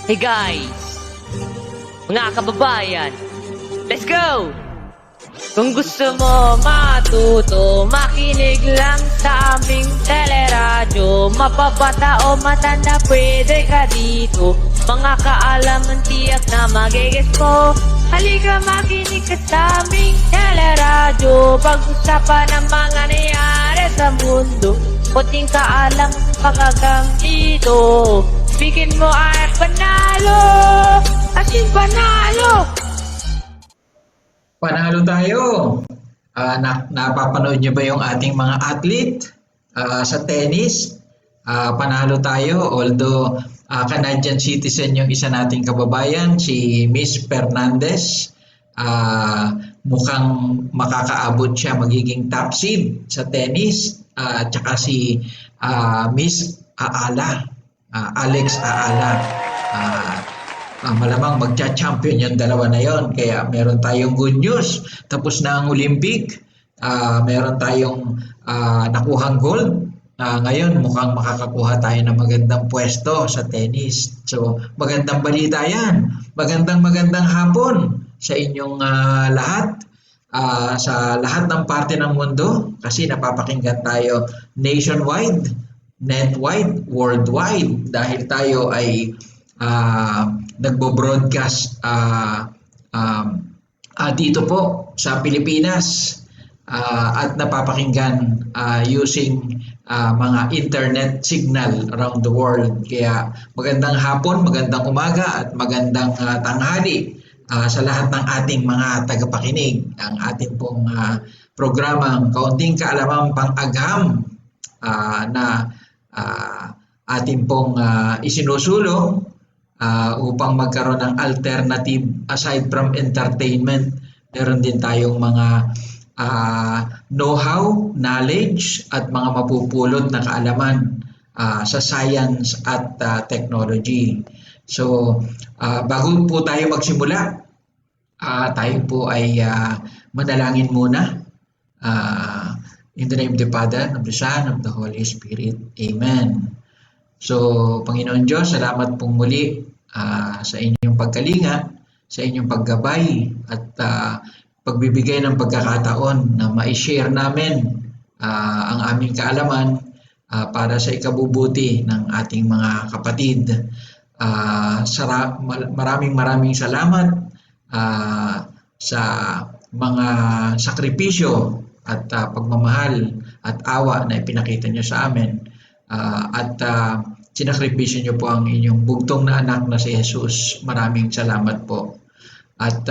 Hey guys, mga kababayan, let's go! Kung gusto mo matuto, makinig lang sa aming teleradyo. Mapabata o matanda, pwede ka dito. Mga kaalaman tiyak na magigets mo. Halika makinig ka sa aming teleradyo. Pag-usapan ang mga nangyari sa mundo. Kaunting kaalaman pag-agham dito. Bigin mo ay panalo, at yung panalo. Panalo tayo. Napapanood niyo ba yung ating mga athlete sa tennis? Panalo tayo, although Canadian citizen yung isa nating kababayan, si Miss Fernandez. Mukhang makakaabot siya, magiging top seed sa tennis. Tsaka si Miss Alex Aala. Malamang magcha-champion yung dalawa na yon. Kaya meron tayong good news. Tapos na ang Olympic. Meron tayong nakuhang gold. Ngayon mukhang makakakuha tayo ng magandang pwesto sa tennis. So magandang balita yan. Magandang hapon sa inyong lahat. Sa lahat ng parte ng mundo. Kasi napapakinggan tayo nationwide, netwide, worldwide. Dahil tayo ay nagbo-broadcast dito po sa Pilipinas at napapakinggan using mga internet signal around the world. Kaya magandang hapon, magandang umaga at magandang tanghali sa lahat ng ating mga tagapakinig. Ang ating pong programang Kaunting Kaalaman pang-agham na ating pong isinusulong upang magkaroon ng alternative aside from entertainment. Meron din tayong mga know-how, knowledge at mga mapupulot na kaalaman sa science at technology. So bago po tayo magsimula, tayo po ay manalangin muna. In the name of the Father, of the Son, of the Holy Spirit. Amen. So, Panginoon Diyos, salamat pong muli sa inyong pagkalinga, sa inyong paggabay at pagbibigay ng pagkakataon na ma-share namin ang aming kaalaman para sa ikabubuti ng ating mga kapatid. Maraming salamat sa mga sakripisyo at pagmamahal at awa na ipinakita niyo sa amin. At sinakripisyo niyo po ang inyong bugtong na anak na si Jesus. Maraming salamat po. At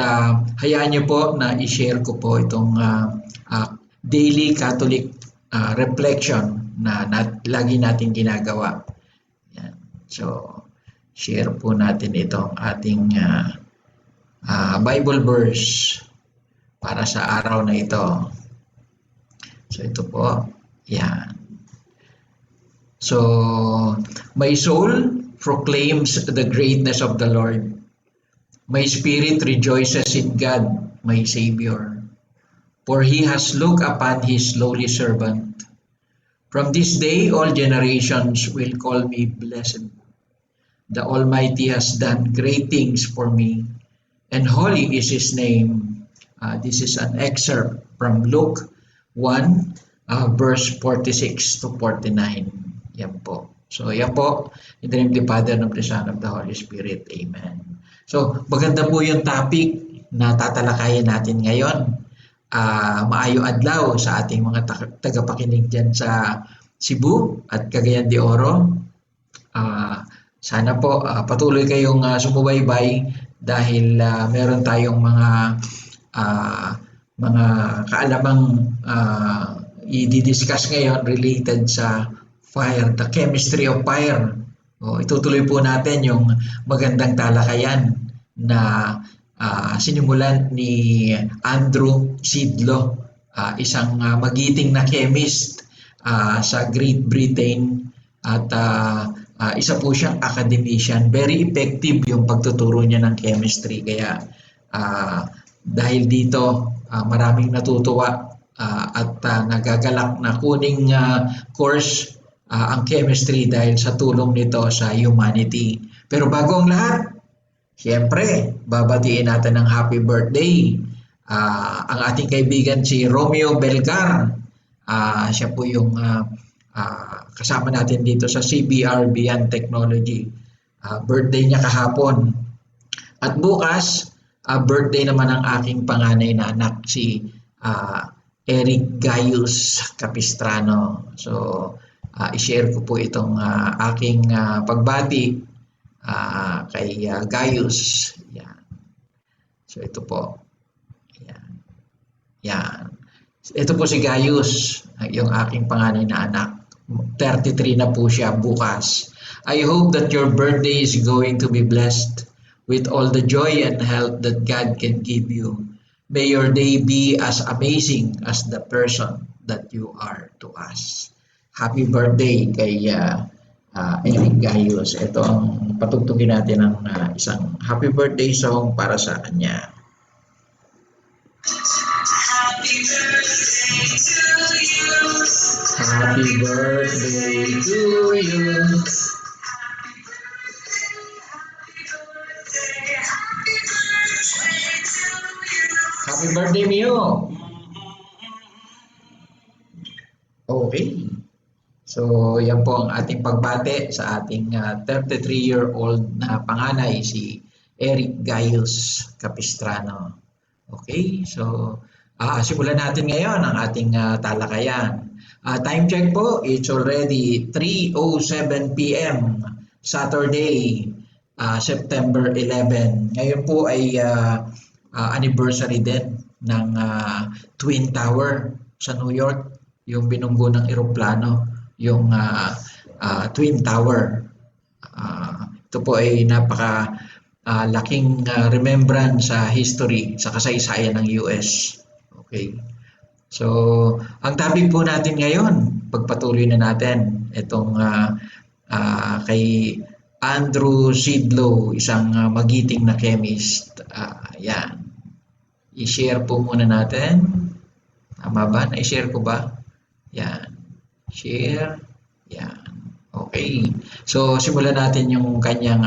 hayaan niyo po na i-share ko po itong daily Catholic reflection na lagi natin ginagawa. Yan. So, share po natin itong ating Bible verse para sa araw na ito. So, ito po. Yan. So, my soul proclaims the greatness of the Lord. My spirit rejoices in God, my Savior. For He has looked upon His lowly servant. From this day, all generations will call me blessed. The Almighty has done great things for me, and holy is His name. This is an excerpt from Luke 1, verse 46 to 49. Yan po. So, yan po. In the name of the Father, of the Son, of the Holy Spirit. Amen. So, maganda po yung topic na tatalakayin natin ngayon. Maayo adlaw sa ating mga tagapakinig dyan sa Cebu at Cagayan de Oro. Sana po patuloy kayong sumubaybay dahil meron tayong mga kaalamang i-discuss ngayon related sa fire, the chemistry of fire. Itutuloy po natin yung magandang talakayan na sinimulan ni Andrew Sidlo, isang magiting na chemist sa Great Britain at isa po siyang academician. Very effective yung pagtuturo niya ng chemistry. Kaya dahil dito maraming natutuwa at nagagalak na kuning course ang chemistry dahil sa tulong nito sa humanity. Pero bago ang lahat, siyempre, babatiin natin ng happy birthday ang ating kaibigan si Romeo Belgar. Siya po yung kasama natin dito sa CBRB and Technology. Birthday niya kahapon. At bukas, birthday naman ng aking panganay na anak, si Eric Gaius Capistrano. So, i-share ko po itong aking pagbati kay Gaius. Yan. So, ito po. Yan. Yan. Ito po si Gaius, yung aking panganay na anak. 33 na po siya bukas. I hope that your birthday is going to be blessed with all the joy and health that God can give you. May your day be as amazing as the person that you are to us. Happy birthday kay Eric Gaius. Ito ang patugtugin natin ng isang happy birthday song para sa kanya. Happy birthday to you. Happy birthday to you. Happy birthday, Mio. Okay. So, yan po ang ating pagbate sa ating 33-year-old na panganay, si Eric Gaius Capistrano. Okay, so simulan natin ngayon ang ating talakayan. Time check po, it's already 3:07 p.m. Saturday, September 11. Ngayon po ay anniversary din ng Twin Tower sa New York, yung binunggo ng eroplano, yung Twin Tower. Ito po ay laking remembrance sa history, sa kasaysayan ng US. Okay. So, ang topic po natin ngayon, pagpatuloy na natin itong kay Andrew Sidlow, isang magiting na chemist. Yan. I-share po muna natin. Tama ba? Na-share ko ba? Yan. Share. Yan. Okay. So, simulan natin yung kanyang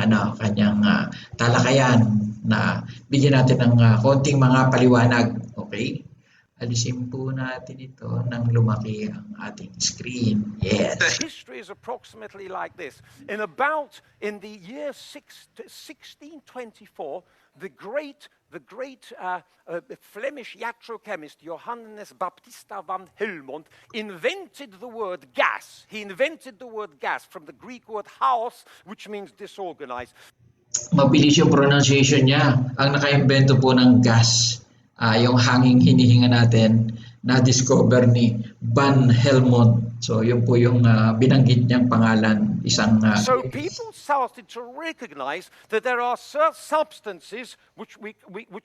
talakayan na bigyan natin ng konting mga paliwanag. Okay? Alisin po natin ito nang lumaki ang ating screen. Yes. The history is approximately like this. In the year 1624, the great Flemish iatrochemist Johannes Baptista van Helmont invented the word gas. He invented the word gas from the Greek word chaos, which means disorganized. Mabilis yung pronunciation niya. Ang naka-invento po ng gas, yung hanging hinihinga natin, na-discover ni Van Helmont. So, yun po yung binanggit niyang pangalan. So, people started to recognize that there are substances which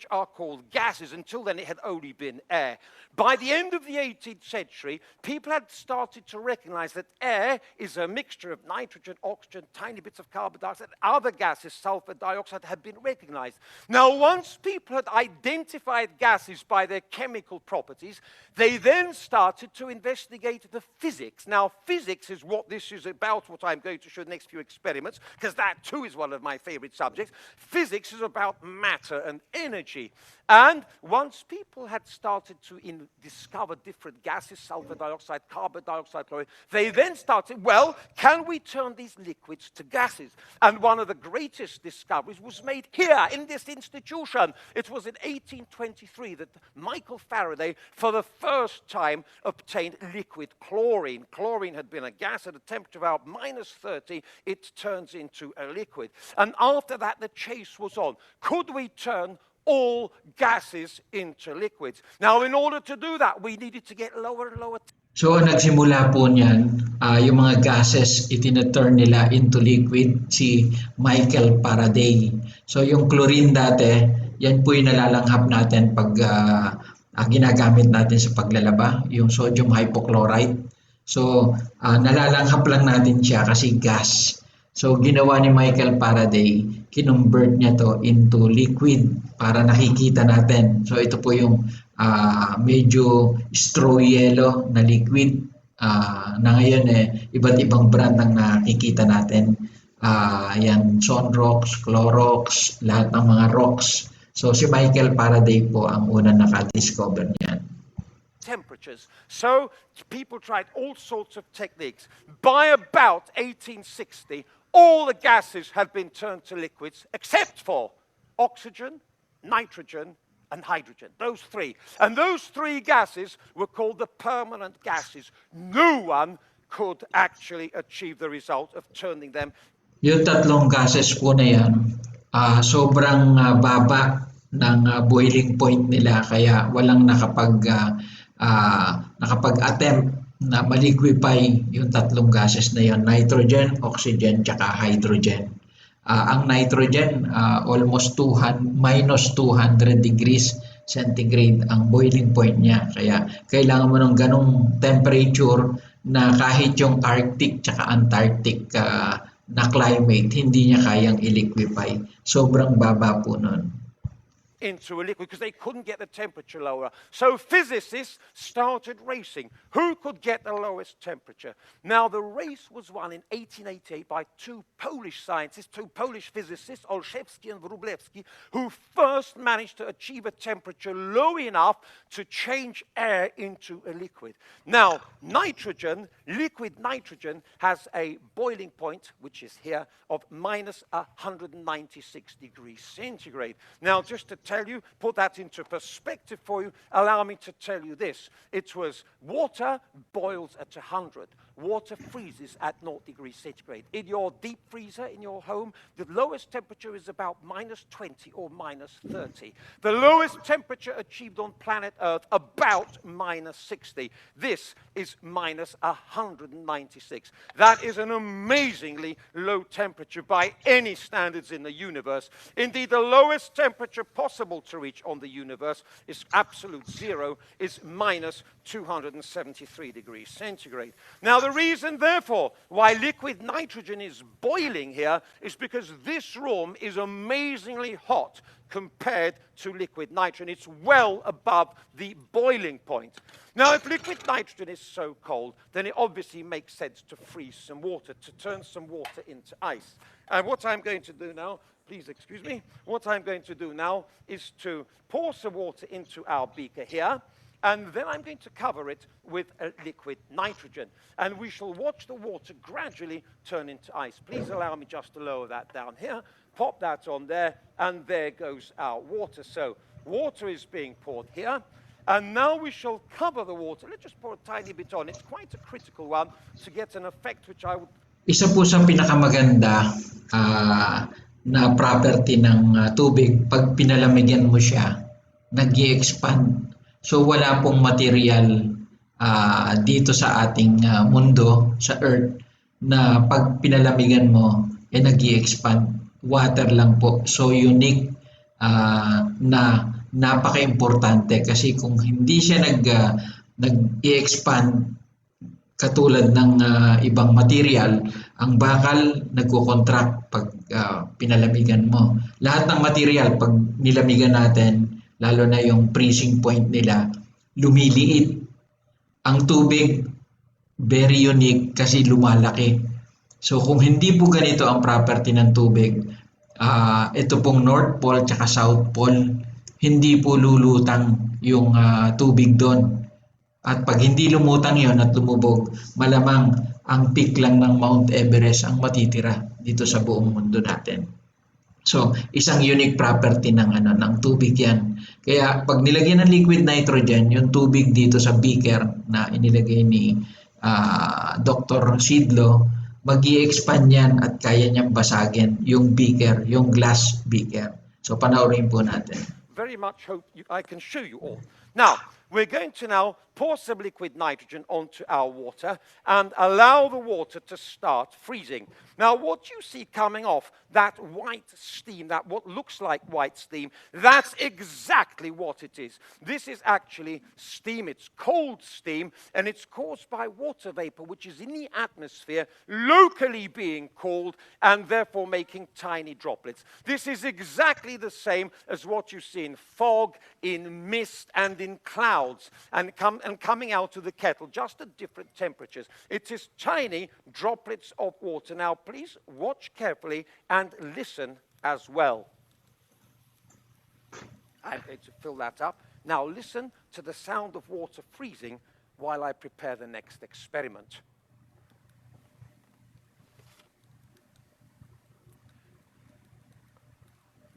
are called gases. Until then, it had only been air. By the end of the 18th century, people had started to recognize that air is a mixture of nitrogen, oxygen, tiny bits of carbon dioxide, other gases, sulfur dioxide, had been recognized. Now, once people had identified gases by their chemical properties, they then started to investigate the physics. Now, physics is what this is about, what I'm going to show in the next few experiments, because that too is one of my favorite subjects. Physics is about matter and energy. And once people had started to discover different gases, sulfur dioxide, carbon dioxide, chlorine, they then started, well, can we turn these liquids to gases? And one of the greatest discoveries was made here in this institution. It was in 1823 that Michael Faraday, for the first time, obtained liquid chlorine. Chlorine had been a gas at a temperature of about -30. It turns into a liquid. And after that, the chase was on. Could we turn all gases into liquids? Now, in order to do that, we needed to get lower and lower. So, nagsimula po niyan, yung mga gases, itinaturn nila into liquid, si Michael Faraday. So, yung chlorine dati, yan po yung nalalanghap natin pag ginagamit natin sa paglalaba, yung sodium hypochlorite. So, nalalanghap lang natin siya kasi gas. So, ginawa ni Michael Faraday, kinumbert niya to into liquid para nakikita natin. So, ito po yung medyo straw yellow na liquid na ngayon iba't ibang brand ang nakikita natin Yan, Sonrox, Clorox, lahat ng mga rocks. So si Michael Faraday po ang unang nakadiscover niyan. Temperatures. So people tried all sorts of techniques. By about 1860, all the gases had been turned to liquids except for oxygen, nitrogen, and hydrogen. Those three. And those three gases were called the permanent gases. No one could actually achieve the result of turning them. Yung tatlong gases po na yan, sobrang baba ng boiling point nila kaya walang nakapag-attempt na maliquify yung tatlong gases na yon, nitrogen, oxygen, tsaka hydrogen. Ang nitrogen, almost minus 200 degrees centigrade ang boiling point niya. Kaya kailangan mo ng ganong temperature na kahit yung Arctic tsaka Antarctic na climate, hindi niya kayang i-liquefy. Sobrang baba po nun. Into a liquid because they couldn't get the temperature lower. So physicists started racing. Who could get the lowest temperature? Now the race was won in 1888 by two Polish scientists, two Polish physicists, Olszewski and Wróblewski, who first managed to achieve a temperature low enough to change air into a liquid. Now nitrogen, liquid nitrogen, has a boiling point, which is here, of minus 196 degrees centigrade. Now just to tell you, put that into perspective for you, allow me to tell you this. It was water boils at 100. Water freezes at 0 degrees centigrade. In your deep freezer in your home, the lowest temperature is about minus 20 or minus 30. The lowest temperature achieved on planet Earth, about minus 60. This is minus 196. That is an amazingly low temperature by any standards in the universe. Indeed, the lowest temperature possible to reach on the universe is absolute zero, is minus 273 degrees centigrade. Now, the reason, therefore, why liquid nitrogen is boiling here is because this room is amazingly hot compared to liquid nitrogen. It's well above the boiling point. Now, if liquid nitrogen is so cold, then it obviously makes sense to freeze some water, to turn some water into ice. And what I'm going to do now, please excuse me, what I'm going to do now is to pour some water into our beaker here, and then I'm going to cover it with a liquid nitrogen. And we shall watch the water gradually turn into ice. Please allow me just to lower that down here. Pop that on there, and there goes our water. So water is being poured here. And now we shall cover the water. Let's just pour a tiny bit on. It's quite a critical one to get an effect which I would... Isa po sa pinakamaganda na property ng tubig, pag pinalamigyan mo siya, nag-i-expand. So wala pong material dito sa ating mundo, sa Earth, na pag pinalamigan mo, nag-i-expand. Water lang po. So unique na napaka-importante kasi kung hindi siya nag-i-expand katulad ng ibang material, ang bakal nagko-contract pag pinalamigan mo. Lahat ng material pag nilamigan natin, lalo na yung freezing point nila, lumiliit. Ang tubig, very unique kasi lumalaki. So kung hindi po ganito ang property ng tubig, ito pong North Pole at South Pole, hindi po lulutang yung tubig doon. At pag hindi lumutang yon at lumubog, malamang ang peak lang ng Mount Everest ang matitira dito sa buong mundo natin. So, isang unique property ng tubig yan. Kaya pag nilagyan ng liquid nitrogen, yung tubig dito sa beaker na inilagay ni Dr. Sidlo, mag-i-expand yan at kaya niyang basagin yung beaker, yung glass beaker. So, panoorin po natin. Very much hope I can show you all. Now, we're going to now pour some liquid nitrogen onto our water and allow the water to start freezing. Now, what you see coming off, that white steam, that what looks like white steam, that's exactly what it is. This is actually steam. It's cold steam, and it's caused by water vapor, which is in the atmosphere, locally being cooled, and therefore making tiny droplets. This is exactly the same as what you see in fog, in mist, and in cloud. clouds and coming out of the kettle, just at different temperatures. It is tiny droplets of water. Now, please watch carefully and listen as well. I'm going to fill that up. Now, listen to the sound of water freezing while I prepare the next experiment.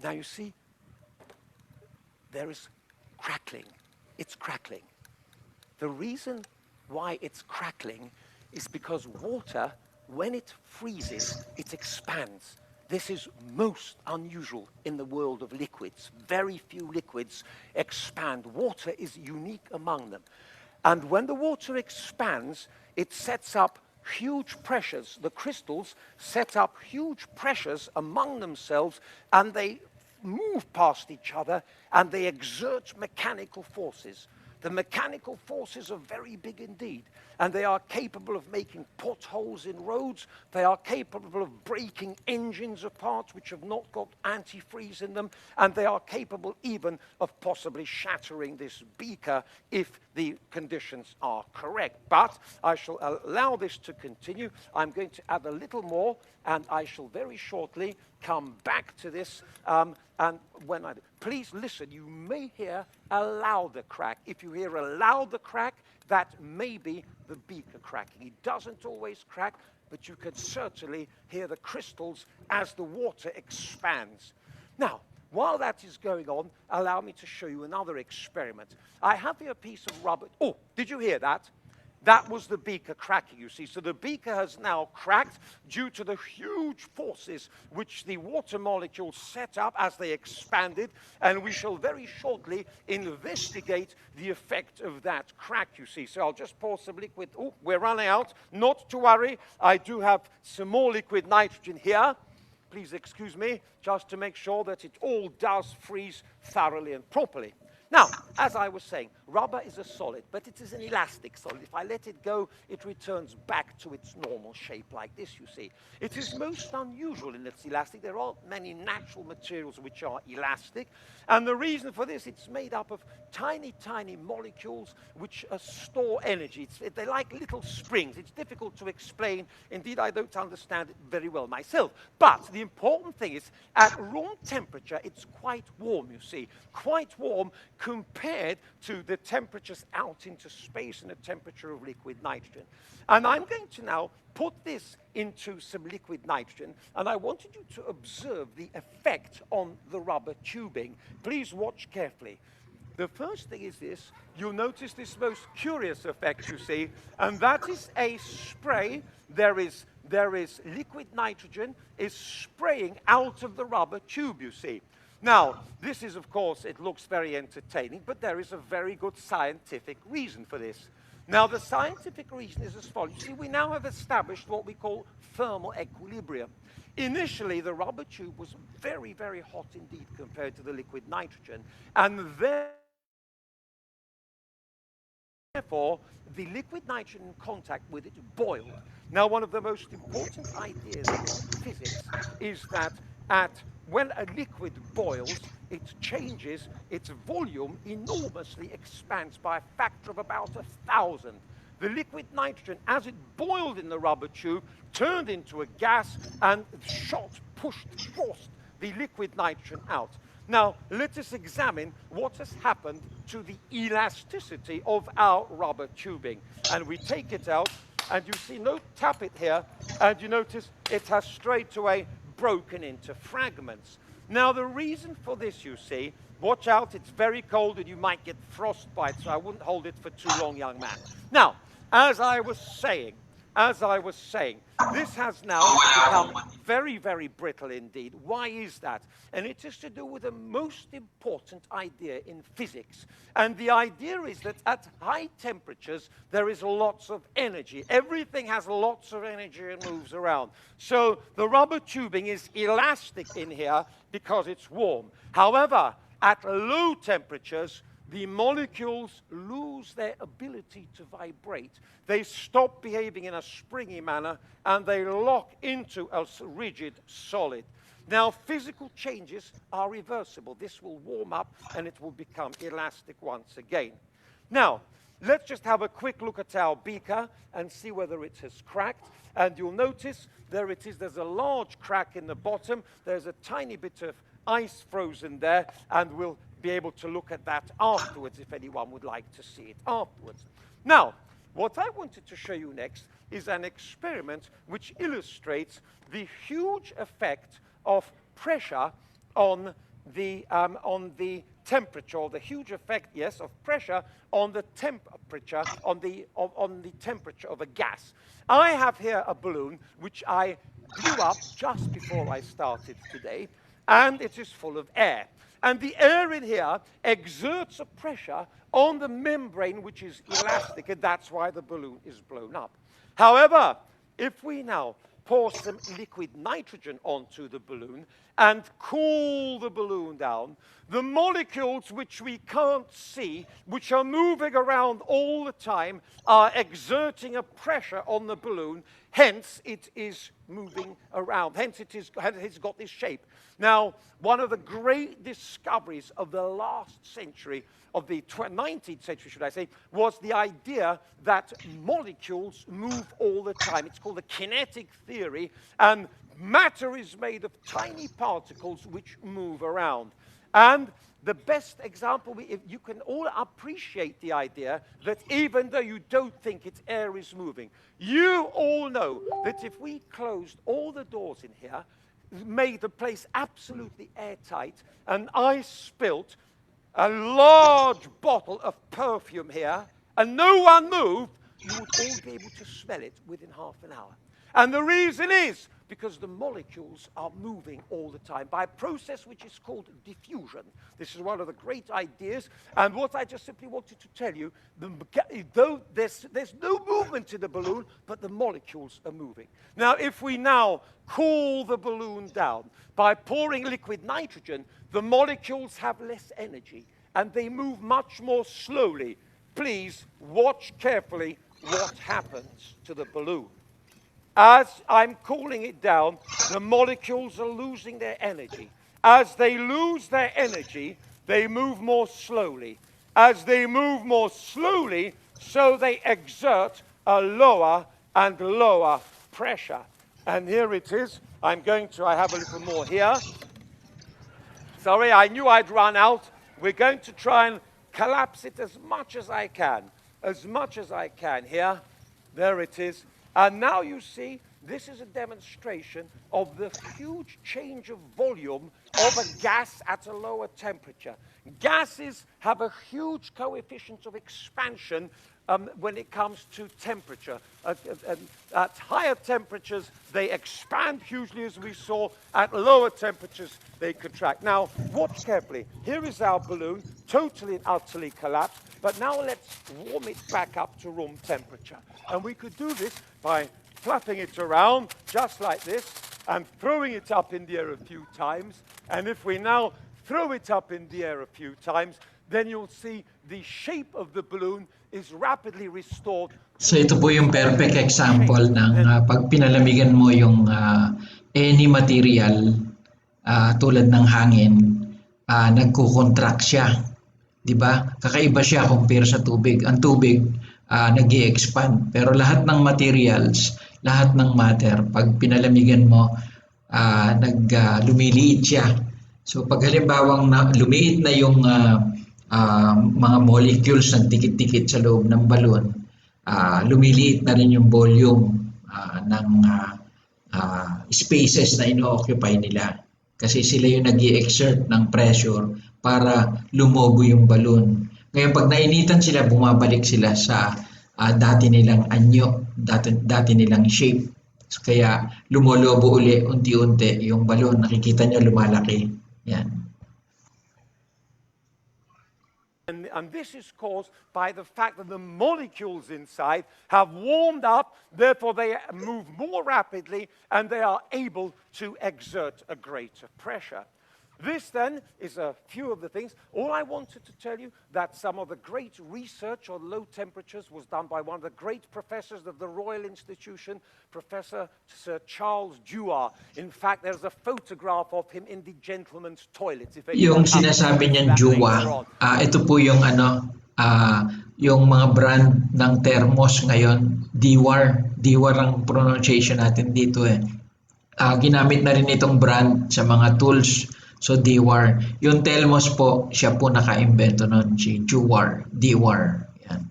Now, you see, there is crackling. It's crackling. The reason why it's crackling is because water, when it freezes, it expands. This is most unusual in the world of liquids. Very few liquids expand. Water is unique among them. And when the water expands, it sets up huge pressures. The crystals set up huge pressures among themselves, and they move past each other, and they exert mechanical forces. The mechanical forces are very big indeed, and they are capable of making potholes in roads. They are capable of breaking engines apart which have not got antifreeze in them, and they are capable even of possibly shattering this beaker if the conditions are correct. But I shall allow this to continue. I'm going to add a little more, and I shall very shortly come back to this. And when I do, please listen, you may hear a louder crack. If you hear a louder crack, that may be the beaker cracking. It doesn't always crack, but you can certainly hear the crystals as the water expands. Now, while that is going on, allow me to show you another experiment. I have here a piece of rubber. Oh, did you hear that? That was the beaker cracking, you see. So the beaker has now cracked due to the huge forces which the water molecules set up as they expanded, and we shall very shortly investigate the effect of that crack, you see. So I'll just pour some liquid. Oh, we're running out. Not to worry. I do have some more liquid nitrogen here. Please excuse me, just to make sure that it all does freeze thoroughly and properly. Now, as I was saying, rubber is a solid, but it is an elastic solid. If I let it go, it returns back to its normal shape like this, you see. It is most unusual in its elastic. There aren't many natural materials which are elastic. And the reason for this, it's made up of tiny, tiny molecules which store energy. They're like little springs. It's difficult to explain. Indeed, I don't understand it very well myself. But the important thing is, at room temperature, it's quite warm, you see. Quite warm compared to the temperatures out into space and the temperature of liquid nitrogen. And I'm going to now put this into some liquid nitrogen, and I wanted you to observe the effect on the rubber tubing. Please watch carefully. The first thing is this. You'll notice this most curious effect, you see, and that is a spray. There is liquid nitrogen is spraying out of the rubber tube, you see. Now, this is, of course, it looks very entertaining, but there is a very good scientific reason for this. Now, the scientific reason is as follows. You see, we now have established what we call thermal equilibrium. Initially, the rubber tube was very, very hot indeed compared to the liquid nitrogen, and therefore, the liquid nitrogen in contact with it boiled. Now, one of the most important ideas in physics is that when a liquid boils, it changes its volume enormously, expands by a factor of about 1,000. The liquid nitrogen, as it boiled in the rubber tube, turned into a gas and forced the liquid nitrogen out. Now, let us examine what has happened to the elasticity of our rubber tubing. And we take it out, and you see, tap it here, and you notice it has straight away broken into fragments. Now, the reason for this, you see, watch out, it's very cold and you might get frostbite, so I wouldn't hold it for too long, young man. Now, as I was saying, this has now become very, very brittle indeed. Why is that? And it is to do with the most important idea in physics. And the idea is that at high temperatures, there is lots of energy. Everything has lots of energy and moves around. So the rubber tubing is elastic in here because it's warm. However, at low temperatures, the molecules lose their ability to vibrate. They stop behaving in a springy manner, and they lock into a rigid solid. Now, physical changes are reversible. This will warm up, and it will become elastic once again. Now, let's just have a quick look at our beaker and see whether it has cracked. And you'll notice there it is. There's a large crack in the bottom. There's a tiny bit of ice frozen there, and we'll be able to look at that afterwards if anyone would like to see it afterwards. Now, what I wanted to show you next is an experiment which illustrates the huge effect of pressure on the temperature, or the huge effect, yes, of pressure on the temperature, on the temperature of a gas. I have here a balloon which I blew up just before I started today, and it is full of air. And the air in here exerts a pressure on the membrane which is elastic, and that's why the balloon is blown up. However, if we now pour some liquid nitrogen onto the balloon and cool the balloon down, the molecules which we can't see, which are moving around all the time, are exerting a pressure on the balloon. Hence, it is moving around. Hence, it's got this shape. Now, one of the great discoveries of the last century, of the 19th century, should I say, was the idea that molecules move all the time. It's called the kinetic theory, and matter is made of tiny particles which move around. And the best example, if you can all appreciate the idea that even though you don't think its air is moving, you all know that if we closed all the doors in here, made the place absolutely airtight, and I spilt a large bottle of perfume here, and no one moved, you would all be able to smell it within half an hour. And the reason is because the molecules are moving all the time by a process which is called diffusion. This is one of the great ideas, and what I just simply wanted to tell you, though there's no movement in the balloon, but the molecules are moving. Now, if we now cool the balloon down by pouring liquid nitrogen, the molecules have less energy, and they move much more slowly. Please watch carefully what happens to the balloon. As I'm cooling it down, the molecules are losing their energy. As they lose their energy, they move more slowly. As they move more slowly, so they exert a lower and lower pressure. And here it is. I have a little more here. Sorry, I knew I'd run out. We're going to try and collapse it as much as I can. As much as I can here. There it is. And now you see, this is a demonstration of the huge change of volume of a gas at a lower temperature. Gases have a huge coefficient of expansion when it comes to temperature. At higher temperatures, they expand hugely, as we saw. At lower temperatures, they contract. Now, watch carefully. Here is our balloon, totally and utterly collapsed. But now let's warm it back up to room temperature. And we could do this by flapping it around, just like this, and throwing it up in the air a few times. And if we now throw it up in the air a few times, then you'll see the shape of the balloon is rapidly restored. So ito po yung perfect example ng pag pinalamigan mo yung any material tulad ng hangin, nagko-contract siya. 'Di ba? Kakaiba siya compare sa tubig. Ang tubig nag-i-expand, pero lahat ng materials, lahat ng matter, pag pinalamigan mo, lumiliit siya. So pag halimbawang lumiit na yung mga molecules ng tikit-tikit sa loob ng balon, lumiliit na rin yung volume ng spaces na ino-occupy nila. Kasi sila yung nag-i-exert ng pressure para lumobo yung balon. Ngayon pag nainitan sila, bumabalik sila sa dati nilang anyo, dati nilang shape. So, kaya lumolobo uli unti-unti yung balon. Nakikita nyo lumalaki. Yan. And this is caused by the fact that the molecules inside have warmed up, therefore they move more rapidly and they are able to exert a greater pressure. This then is a few of the things. All I wanted to tell you that some of the great research on low temperatures was done by one of the great professors of the Royal Institution, Professor Sir Charles Dewar. In fact, there's a photograph of him in the gentleman's toilets. If anyone Yung happens to sinasabi see niyang that Juwa, later on. ito po yung yung mga brand ng thermos ngayon, Dewar. Dewar ang pronunciation natin dito eh. Ginamit na rin itong brand sa mga tools. So Dewar. Yung thermos po, siya po naka-imbento nun, si Dewar. Dewar. Yan.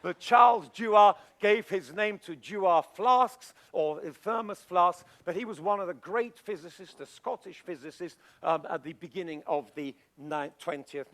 But Charles Dewar gave his name to Dewar flasks or thermos flasks, but he was one of the great physicists, a Scottish physicist at the beginning of the 20th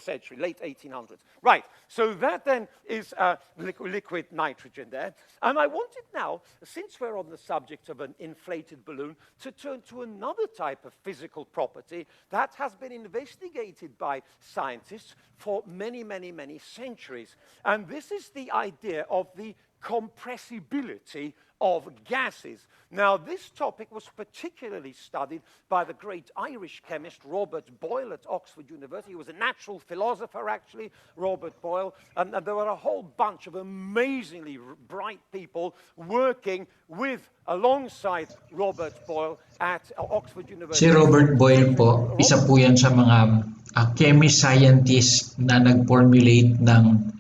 century, late 1800s. Right, so that then is liquid nitrogen there. And I wanted now, since we're on the subject of an inflated balloon, to turn to another type of physical property that has been investigated by scientists for many, many, many centuries. And this is the idea of the compressibility of gases. Now, this topic was particularly studied by the great Irish chemist Robert Boyle at Oxford University. He was a natural philosopher, actually, Robert Boyle, and there were a whole bunch of amazingly bright people working alongside Robert Boyle at Oxford University. Si Robert Boyle po, isa po yan sa mga chemist scientist na nag-formulate ng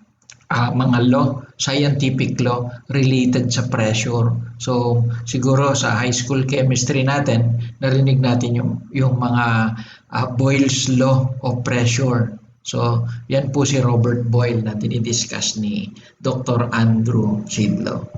mga law, scientific law related sa pressure. So siguro sa high school chemistry natin, narinig natin yung mga Boyle's law of pressure. So yan po si Robert Boyle na dinidiscuss ni Dr. Andrew Sidlow.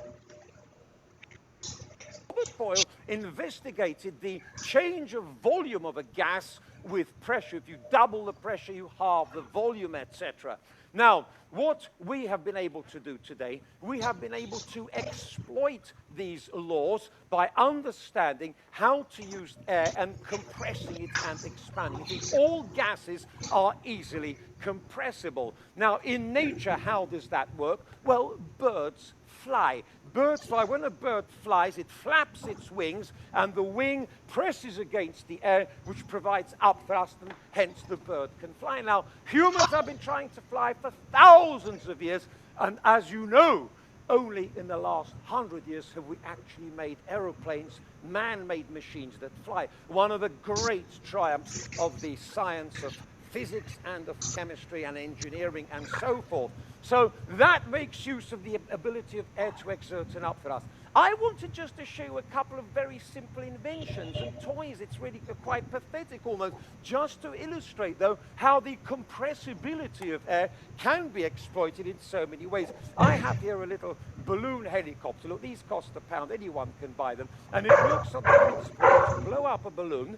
Robert Boyle investigated the change of volume of a gas with pressure. If you double the pressure, you halve the volume, etc. Now, what we have been able to do today, we have been able to exploit these laws by understanding how to use air and compressing it and expanding it. All gases are easily compressible. Now, in nature, how does that work? Well, birds fly. Birds fly. When a bird flies, it flaps its wings, and the wing presses against the air, which provides upthrust, and hence the bird can fly. Now, humans have been trying to fly for thousands of years, and as you know, only in the last 100 years have we actually made aeroplanes, man-made machines that fly. One of the great triumphs of the science of physics and of chemistry and engineering and so forth. So that makes use of the ability of air to exert an upthrust. I wanted just to show you a couple of very simple inventions and toys. It's really quite pathetic almost, just to illustrate, though, how the compressibility of air can be exploited in so many ways. I have here a little balloon helicopter. Look, these cost £1. Anyone can buy them. And it works on the principle to blow up a balloon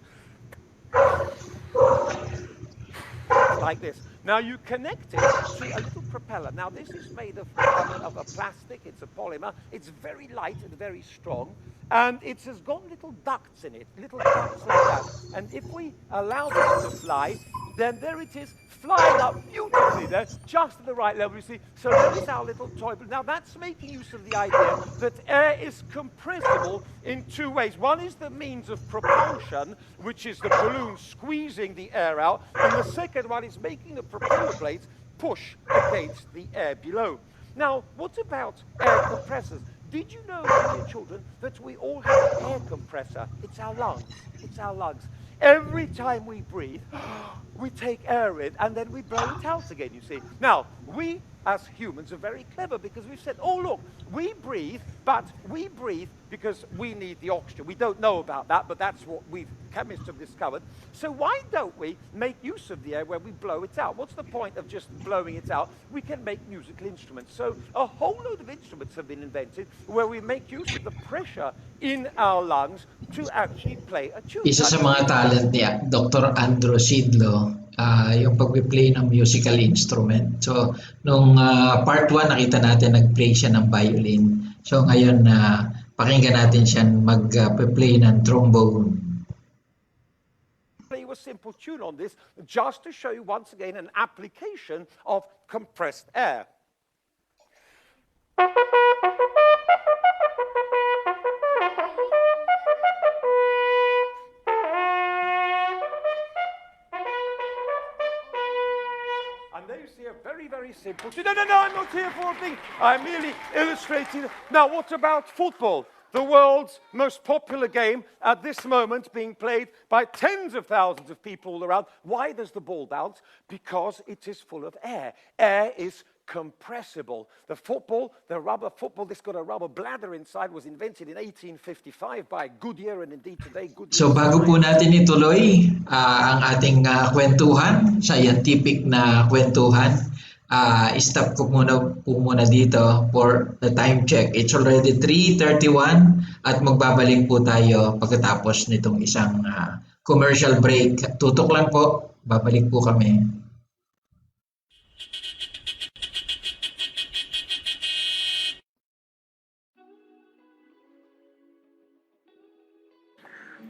like this. Now you connect it to a little propeller. Now this is made of a plastic, it's a polymer, it's very light and very strong, and it has got little ducts in it, little ducts like that. And if we allow this to fly, then there it is, flying up beautifully there, just at the right level, you see. So there is our little toy. Now that's making use of the idea that air is compressible in two ways. One is the means of propulsion, which is the balloon squeezing the air out, and the second one is making the propeller blades push against the air below. Now, what about air compressors? Did you know, dear children, that we all have an air compressor? It's our lungs. It's our lungs. Every time we breathe, we take air in and then we blow it out again, you see. Now, we as humans are very clever because we've said, oh, look, we breathe, but we breathe because we need the oxygen. We don't know about that, but that's what chemists have discovered. So why don't we make use of the air where we blow it out? What's the point of just blowing it out? We can make musical instruments. So a whole load of instruments have been invented where we make use of the pressure in our lungs to actually play a tune. Isa sa mga talent niya, Dr. Andrew Sidlow, yung pag-play ng musical instrument. So, nung part 1, nakita natin nag-play siya ng violin. So, ngayon, pakinggan natin siya mag-play ng trombone. Play a simple tune on this just to show you once again an application of compressed air. very simple. No, I'm not here for a thing. I'm merely illustrating. Now, what about football? The world's most popular game at this moment being played by tens of thousands of people all around. Why does the ball bounce? Because it is full of air. Air is compressible. The rubber football, this got a rubber bladder inside, was invented in 1855 by Goodyear, and indeed today Goodyear. So bago po natin ituloy ang ating kwentuhan, scientific na kwentuhan, stop ko muna dito for the time check. It's already 3:31 at magbabalik po tayo pagkatapos nitong isang commercial break. Tutok lang po, babalik po kami.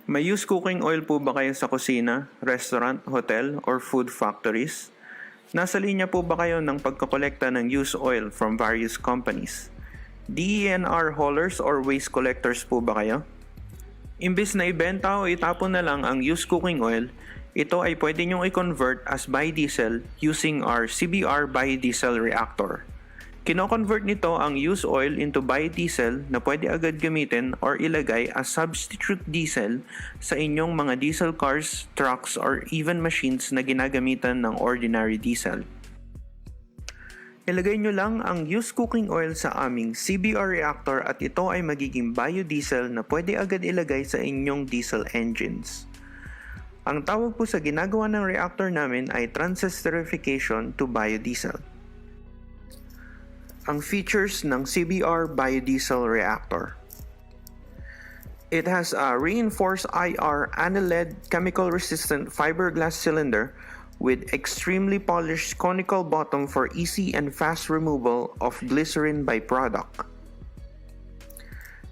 May used cooking oil po ba kayo sa kusina, restaurant, hotel, or food factories? Nasa linya po ba kayo ng pagkakolekta ng used oil from various companies? DENR haulers or waste collectors po ba kayo? Imbis na ibenta o itapon na lang ang used cooking oil, ito ay pwede nyong i-convert as biodiesel using our CBR biodiesel reactor. Kino-convert nito ang used oil into biodiesel na pwede agad gamitin or ilagay as substitute diesel sa inyong mga diesel cars, trucks, or even machines na ginagamitan ng ordinary diesel. Ilagay nyo lang ang used cooking oil sa aming CBR reactor at ito ay magiging biodiesel na pwede agad ilagay sa inyong diesel engines. Ang tawag po sa ginagawa ng reactor namin ay transesterification to biodiesel. Ang features ng CBR biodiesel reactor. It has a reinforced IR anti-lead chemical-resistant fiberglass cylinder with extremely polished conical bottom for easy and fast removal of glycerin byproduct.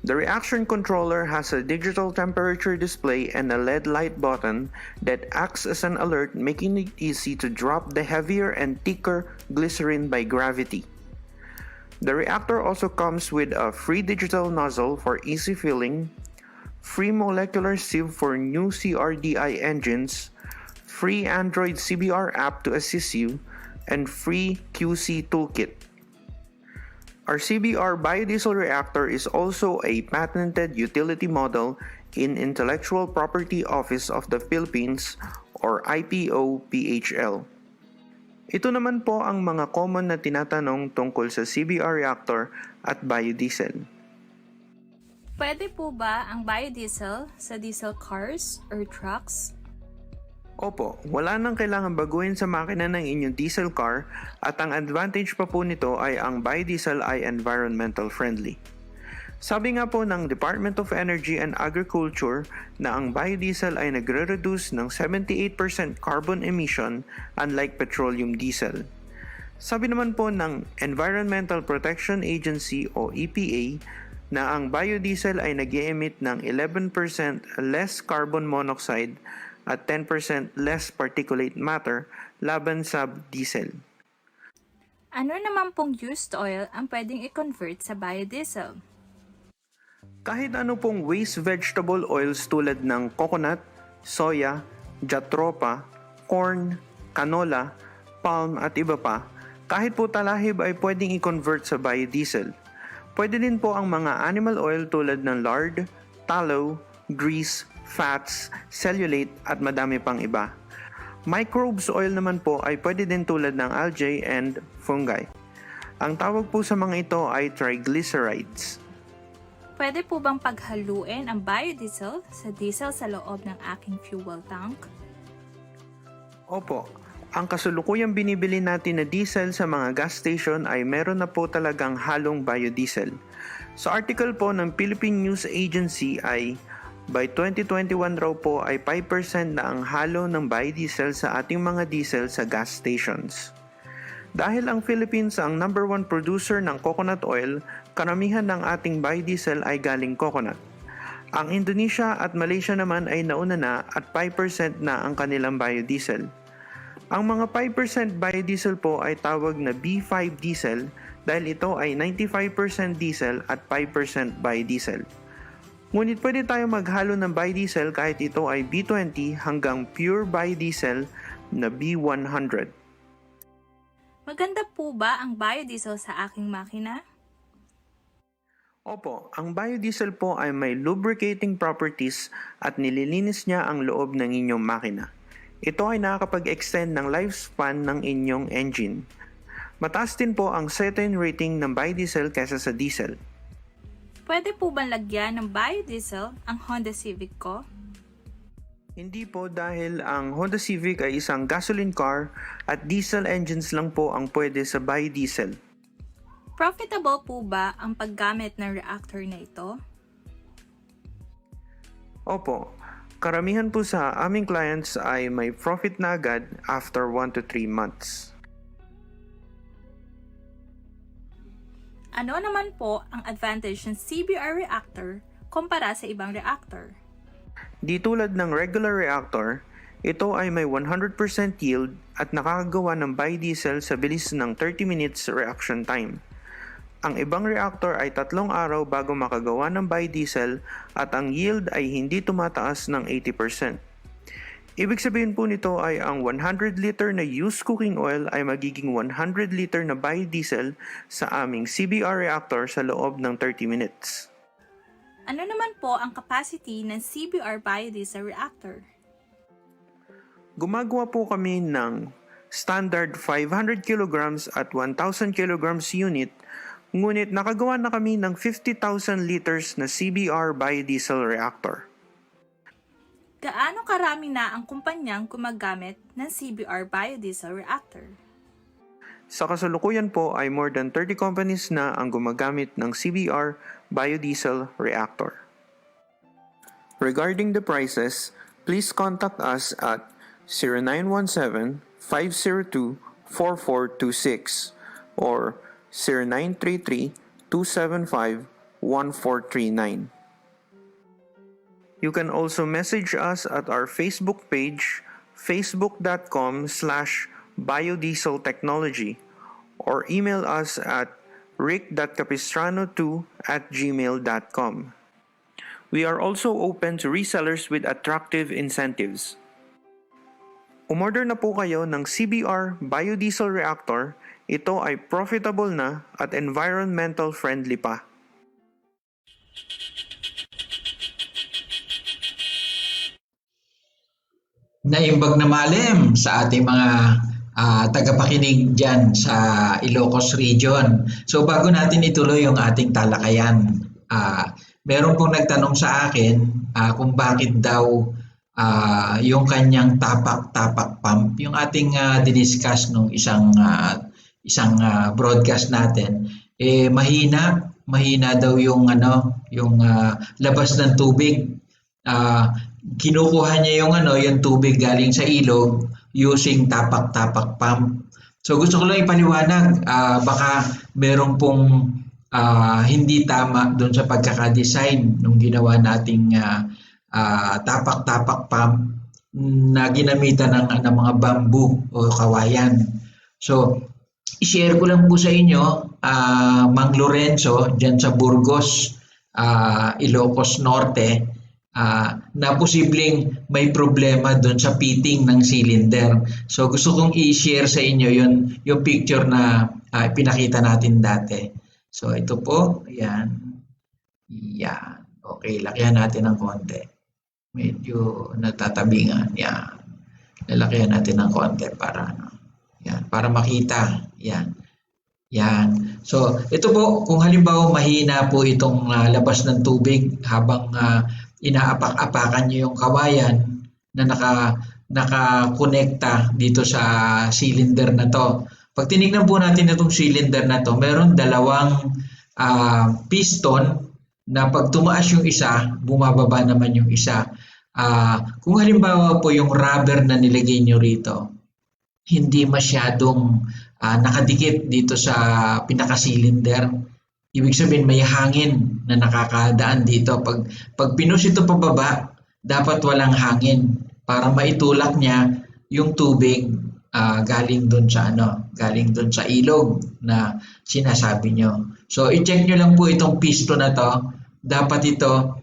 The reaction controller has a digital temperature display and a LED light button that acts as an alert, making it easy to drop the heavier and thicker glycerin by gravity. The reactor also comes with a free digital nozzle for easy filling, free molecular sieve for new CRDI engines, free Android CBR app to assist you, and free QC toolkit. Our CBR biodiesel reactor is also a patented utility model in Intellectual Property Office of the Philippines or IPO-PHL. Ito naman po ang mga common na tinatanong tungkol sa CBR reactor at biodiesel. Pwede po ba ang biodiesel sa diesel cars or trucks? Opo, wala nang kailangan baguhin sa makina ng inyong diesel car at ang advantage pa po nito ay ang biodiesel ay environmental friendly. Sabi nga po ng Department of Energy and Agriculture na ang biodiesel ay nagre-reduce ng 78% carbon emission unlike petroleum diesel. Sabi naman po ng Environmental Protection Agency o EPA na ang biodiesel ay nag-e-emit ng 11% less carbon monoxide at 10% less particulate matter laban sa diesel. Ano naman pong used oil ang pwedeng i-convert sa biodiesel? Kahit ano pong waste vegetable oils tulad ng coconut, soya, jatropha, corn, canola, palm at iba pa, kahit po talahib ay pwedeng i-convert sa biodiesel. Pwede din po ang mga animal oil tulad ng lard, tallow, grease, fats, cellulate at madami pang iba. Microbes oil naman po ay pwede din tulad ng algae and fungi. Ang tawag po sa mga ito ay triglycerides. Pwede po bang paghaluin ang biodiesel sa diesel sa loob ng aking fuel tank? Opo, ang kasulukuyang binibili natin na diesel sa mga gas station ay meron na po talagang halong biodiesel. Sa article po ng Philippine News Agency ay by 2021 raw po ay 5% na ang halo ng biodiesel sa ating mga diesel sa gas stations. Dahil ang Philippines ang number 1 producer ng coconut oil, karamihan ng ating biodiesel ay galing coconut. Ang Indonesia at Malaysia naman ay nauna na at 5% na ang kanilang biodiesel. Ang mga 5% biodiesel po ay tawag na B5 diesel dahil ito ay 95% diesel at 5% biodiesel. Ngunit pwede tayo maghalo ng biodiesel kahit ito ay B20 hanggang pure biodiesel na B100. Maganda po ba ang biodiesel sa aking makina? Opo, ang biodiesel po ay may lubricating properties at nililinis niya ang loob ng inyong makina. Ito ay nakakapag-extend ng lifespan ng inyong engine. Mataas din po ang certain rating ng biodiesel kaysa sa diesel. Pwede po bang lagyan ng biodiesel ang Honda Civic ko? Hindi po dahil ang Honda Civic ay isang gasoline car at diesel engines lang po ang pwede sa biodiesel. Profitable po ba ang paggamit ng reactor na ito? Opo, karamihan po sa aming clients ay may profit na agad after 1 to 3 months. Ano naman po ang advantage ng CBR reactor kumpara sa ibang reactor? Di tulad ng regular reactor, ito ay may 100% yield at nakakagawa ng biodiesel sa bilis ng 30 minutes reaction time. Ang ibang reactor ay 3 araw bago makagawa ng biodiesel at ang yield ay hindi tumataas ng 80%. Ibig sabihin po nito ay ang 100 liter na used cooking oil ay magiging 100 liter na biodiesel sa aming CBR reactor sa loob ng 30 minutes. Ano naman po ang capacity ng CBR biodiesel reactor? Gumagawa po kami ng standard 500 kilograms at 1,000 kilograms unit, ngunit nakagawa na kami ng 50,000 liters na CBR biodiesel reactor. Gaano karami na ang kumpanyang gumagamit ng CBR biodiesel reactor? Sa kasalukuyan po ay more than 30 companies na ang gumagamit ng CBR biodiesel reactor. Regarding the prices, please contact us at 0917-502-4426 or 0933-275-1439. You can also message us at our Facebook page, facebook.com/biodieseltechnology, or email us at rick.capistrano2@gmail.com. We are also open to resellers with attractive incentives. Umorder na po kayo ng CBR biodiesel reactor. Ito ay profitable na at environmental friendly pa. Naimbag na malim sa ating mga tagapakinig dyan sa Ilocos Region. So bago natin ituloy yung ating talakayan, meron pong nagtanong sa akin kung bakit daw yung kanyang tapak-tapak pump, yung ating diniscuss nung isang broadcast natin, mahina daw yung labas ng tubig. Kinukuha niya yung tubig galing sa ilog using tapak-tapak pump. So gusto ko lang ipaliwanag, baka meron pong hindi tama doon sa pagkakadesign nung ginawa nating tapak-tapak pump na ginamitan ng mga bamboo o kawayan. So i-share ko lang po sa inyo, Mang Lorenzo, dyan sa Burgos, Ilocos Norte, na posibleng may problema doon sa fitting ng cylinder. So gusto kong i-share sa inyo yung picture na pinakita natin dati. So ito po, yan. Yan. Okay, lakyan natin ng konti. Medyo natatabingan. Yan. Lalakyan natin ng konti para yan, para makita. Yan. Yan. So ito po, kung halimbawa mahina po itong labas ng tubig habang inaapak-apakan nyo yung kawayan na nakakonekta dito sa cylinder na to. Pag tinignan po natin itong cylinder na to, meron dalawang piston na pag tumaas yung isa, bumababa naman yung isa. Kung halimbawa po yung rubber na nilagay nyo rito, hindi masyadong nakadikit dito sa pinaka-cylinder. Ibig sabihin may hangin na nakakadaan dito. Pag pinus ito pababa, dapat walang hangin para maitulak niya yung tubig galing doon sa ilog na sinasabi nyo. So i-check nyo lang po itong piston na to. Dapat ito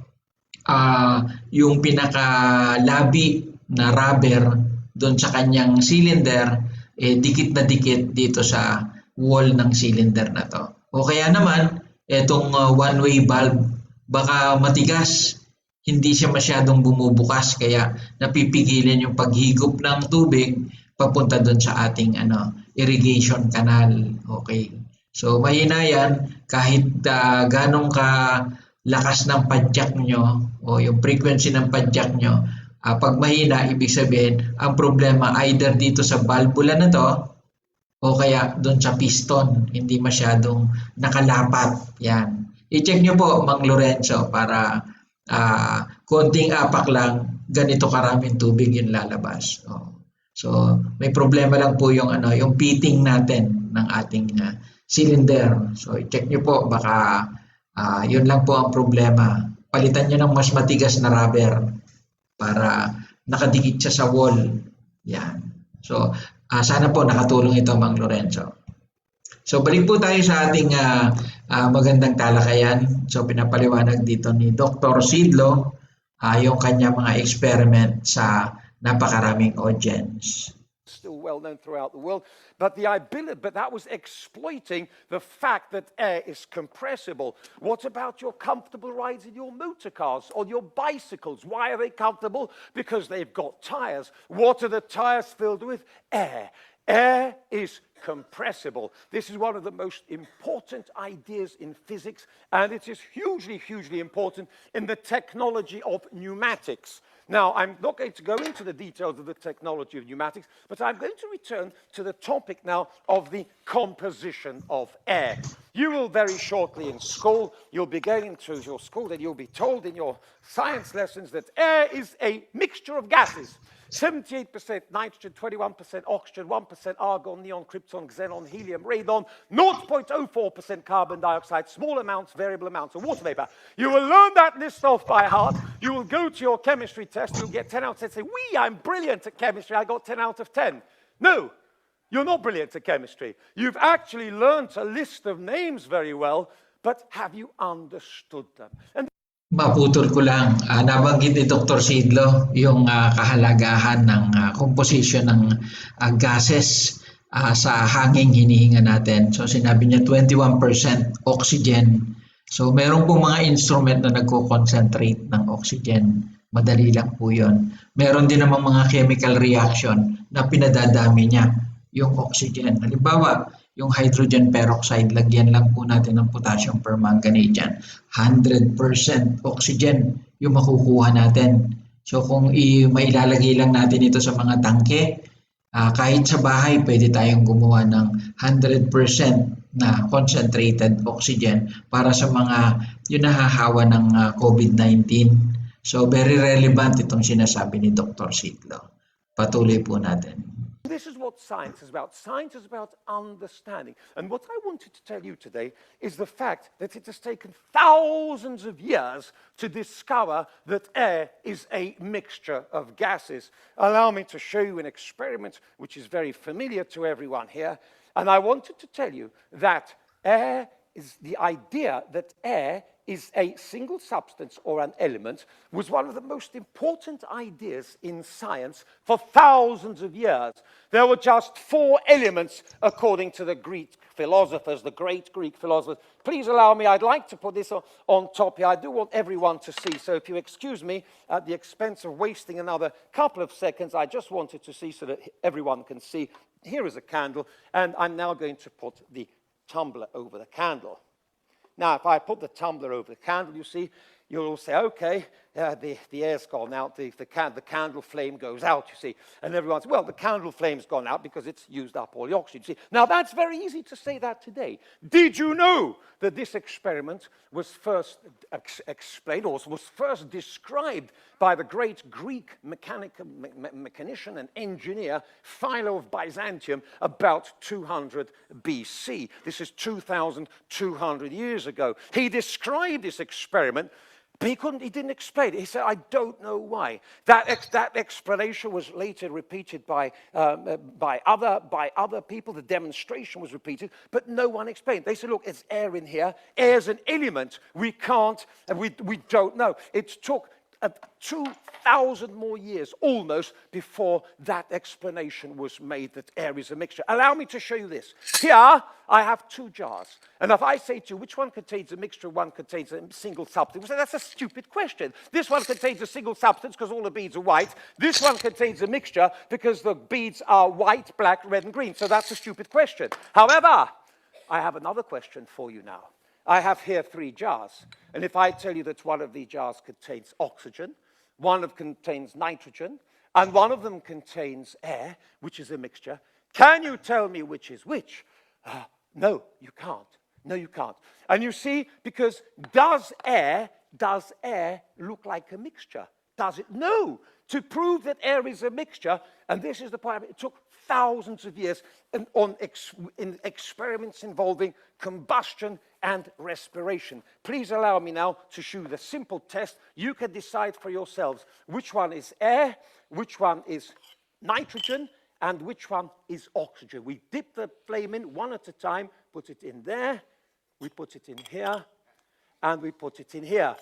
yung pinaka-labi na rubber doon sa kanyang cylinder, dikit na dikit dito sa wall ng cylinder na to. O kaya naman, itong one-way valve, baka matigas, hindi siya masyadong bumubukas kaya napipigilan yung paghigop ng tubig papunta doon sa ating irrigation canal. Okay. So mahina yan kahit ganong ka lakas ng padjak nyo o yung frequency ng padjak nyo. Pag mahina, ibig sabihin ang problema either dito sa valvula na to o kaya doon sa piston, hindi masyadong nakalapat. Yan. I-check nyo po, Mang Lorenzo, para konting apak lang, ganito karaming tubig yung lalabas. So, may problema lang po yung yung fitting natin ng ating cylinder. So, i-check nyo po, baka yun lang po ang problema. Palitan nyo ng mas matigas na rubber para nakadikit siya sa wall. Yan. So, sana po nakatulong ito, Mang Lorenzo. So, balik po tayo sa ating magandang talakayan. So, pinapaliwanag dito ni Dr. Sidlo yung kanya mga experiment sa napakaraming audience. Still well known throughout the world, but that was exploiting the fact that air is compressible. What about your comfortable rides in your motor cars or your bicycles? Why are they comfortable? Because they've got tires. What are the tires filled with? Air. Air is compressible. This is one of the most important ideas in physics, and it is hugely, hugely important in the technology of pneumatics. Now, I'm not going to go into the details of the technology of pneumatics, but I'm going to return to the topic now of the composition of air. You will very shortly in school, you'll be going into your school and you'll be told in your science lessons that air is a mixture of gases. 78% nitrogen, 21% oxygen, 1% argon, neon, krypton, xenon, helium, radon, 0.04% carbon dioxide, small amounts, variable amounts of water vapor. You will learn that list off by heart. You will go to your chemistry test. You'll get 10 out of 10. Say, wee, I'm brilliant at chemistry. I got 10 out of 10. No, you're not brilliant at chemistry. You've actually learned a list of names very well, but have you understood them? And Maputol ko lang, nabanggit ni Dr. Sidlo yung kahalagahan ng composition ng gases sa hanging hinihinga natin. So sinabi niya 21% oxygen. So meron pong mga instrument na nagko-concentrate ng oxygen. Madali lang po yun. Meron din namang mga chemical reaction na pinadadami niya yung oxygen. Halimbawa, yung hydrogen peroxide, lagyan lang po natin ng potassium permanganate dyan. 100% oxygen yung makukuha natin. So kung mailalagay lang natin ito sa mga tangke, kahit sa bahay, pwede tayong gumawa ng 100% na concentrated oxygen para sa mga yung nahahawa ng COVID-19. So very relevant itong sinasabi ni Dr. Sidlo. Patuloy po natin. this is what science is about. Science is about understanding. And what I wanted to tell you today is the fact that it has taken thousands of years to discover that air is a mixture of gases. Allow me to show you an experiment which is very familiar to everyone here. And I wanted to tell you that air is the idea that air is a single substance or an element was one of the most important ideas in science for thousands of years. There were just 4 elements according to the Greek philosophers, the great Greek philosophers. Please allow me, I'd like to put this on top here. I do want everyone to see, so if you excuse me, at the expense of wasting another couple of seconds, I just wanted to see so that everyone can see. Here is a candle, and I'm now going to put the tumbler over the candle. Now, if I put the tumbler over the candle, you see, you'll all say, okay, the air's gone out, the candle flame goes out, you see. And everyone's, well, the candle flame's gone out because it's used up all the oxygen, you see. Now, that's very easy to say that today. Did you know that this experiment was first explained, or was first described by the great Greek mechanician and engineer Philo of Byzantium about 200 BC. This is 2,200 years ago. He described this experiment, but he didn't explain it. He said, I don't know why. That explanation was later repeated by other people. The demonstration was repeated, but no one explained. They said, look, it's air in here. Air's an element. We can't, and we don't know. It took 2,000 more years almost before that explanation was made that air is a mixture. Allow me to show you this. Here I have two jars. And if I say to you, which one contains a mixture, one contains a single substance, you say, that's a stupid question. This one contains a single substance because all the beads are white. This one contains a mixture because the beads are white, black, red, and green. So that's a stupid question. However, I have another question for you now. I have here 3 jars. And if I tell you that one of these jars contains oxygen, one of them contains nitrogen, and one of them contains air, which is a mixture, can you tell me which is which? No, you can't. No, you can't. And you see, because does air look like a mixture? Does it? No. To prove that air is a mixture, and this is the point, it took thousands of years in experiments involving combustion and respiration. Please allow me now to show you the simple test. You can decide for yourselves which one is air, which one is nitrogen, and which one is oxygen. We dip the flame in one at a time, put it in there, we put it in here, and we put it in here.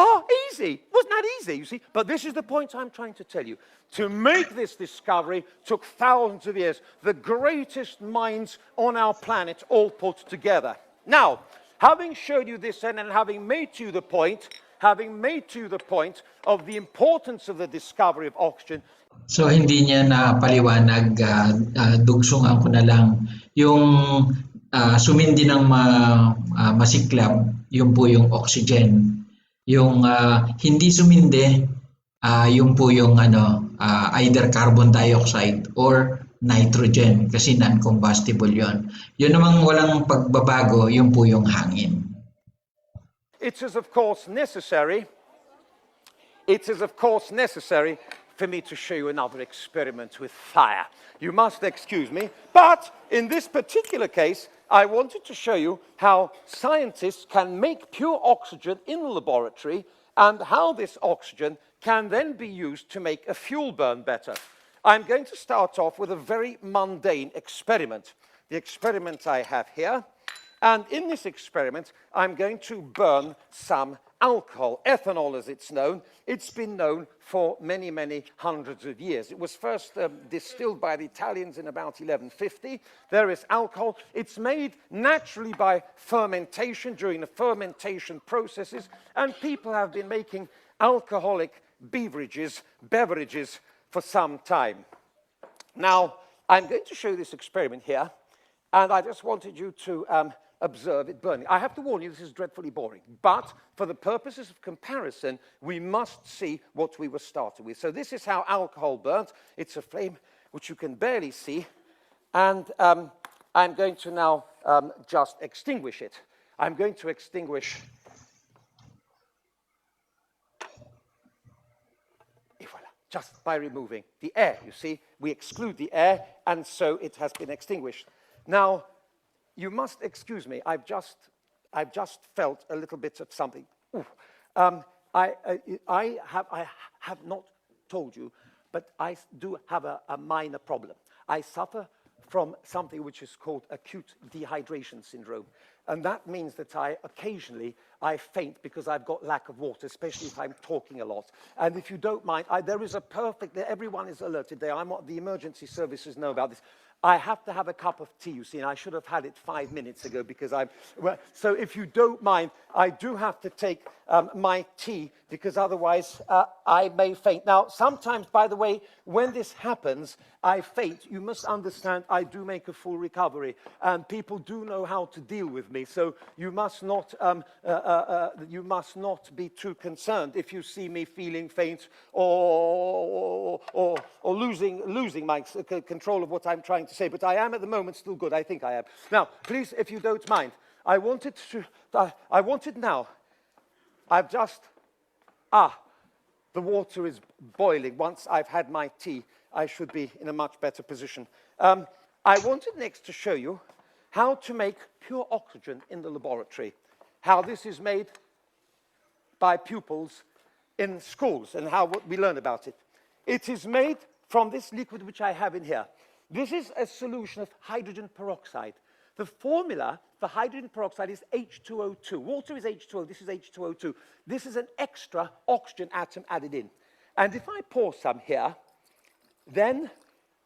Oh, easy. Wasn't that easy, you see? But this is the point I'm trying to tell you. To make this discovery took thousands of years. The greatest minds on our planet all put together. Now, having showed you this and having made to you the point of the importance of the discovery of oxygen. So hindi niya na paliwanag, dugsungan ko na lang yung sumindi ng masiklab, yun po yung oxygen. Yung hindi sumindi, yung po yung either carbon dioxide or nitrogen kasi non-combustible yon. Yun namang walang pagbabago, yun po yung hangin. It is of course necessary for me to show you another experiment with fire. You must excuse me, but in this particular case, I wanted to show you how scientists can make pure oxygen in the laboratory and how this oxygen can then be used to make a fuel burn better. I'm going to start off with a very mundane experiment. The experiment I have here. And in this experiment, I'm going to burn some alcohol, ethanol as it's known. It's been known for many, many hundreds of years. It was first distilled by the Italians in about 1150. There is alcohol. It's made naturally by fermentation during the fermentation processes, and people have been making alcoholic beverages for some time. Now, I'm going to show you this experiment here, and I just wanted you to observe it burning. I have to warn you, this is dreadfully boring, but for the purposes of comparison, we must see what we were started with. So this is how alcohol burns. It's a flame which you can barely see, and I'm going to now just extinguish it. I'm going to extinguish just by removing the air. You see, we exclude the air, and so it has been extinguished. Now, you must excuse me. I've just felt a little bit of something. I have not told you, but I do have a minor problem. I suffer from something which is called acute dehydration syndrome. And that means that occasionally I faint because I've got lack of water, especially if I'm talking a lot. And if you don't mind, there is a perfect, everyone is alerted there. The emergency services know about this. I have to have a cup of tea, you see, and I should have had it 5 minutes ago because so if you don't mind, I do have to take my tea because otherwise I may faint. Now, sometimes, by the way, when this happens, I faint. You must understand I do make a full recovery, and people do know how to deal with me. So you must not be too concerned if you see me feeling faint or losing my control of what I'm trying to say. But I am at the moment still good. I think I am. Now, please, if you don't mind, I wanted now. I've just the water is boiling. Once I've had my tea, I should be in a much better position. I wanted next to show you how to make pure oxygen in the laboratory, how this is made by pupils in schools and how we learn about it. It is made from this liquid which I have in here. This is a solution of hydrogen peroxide. The formula for hydrogen peroxide is H2O2. Water is H2O, this is H2O2. This is an extra oxygen atom added in. And if I pour some here, then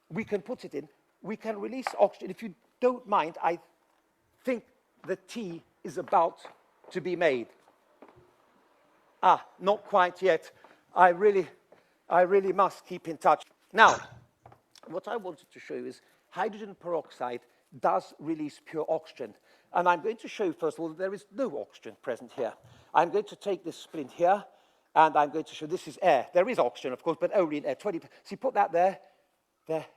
we can put it in. We can release oxygen. If you don't mind, I think the tea is about to be made. Not quite yet. I really must keep in touch. Now, what I wanted to show you is hydrogen peroxide does release pure oxygen. And I'm going to show you, first of all, that there is no oxygen present here. I'm going to take this splint here, and I'm going to show this is air. There is oxygen, of course, but only in air. 20. See, put that there, there,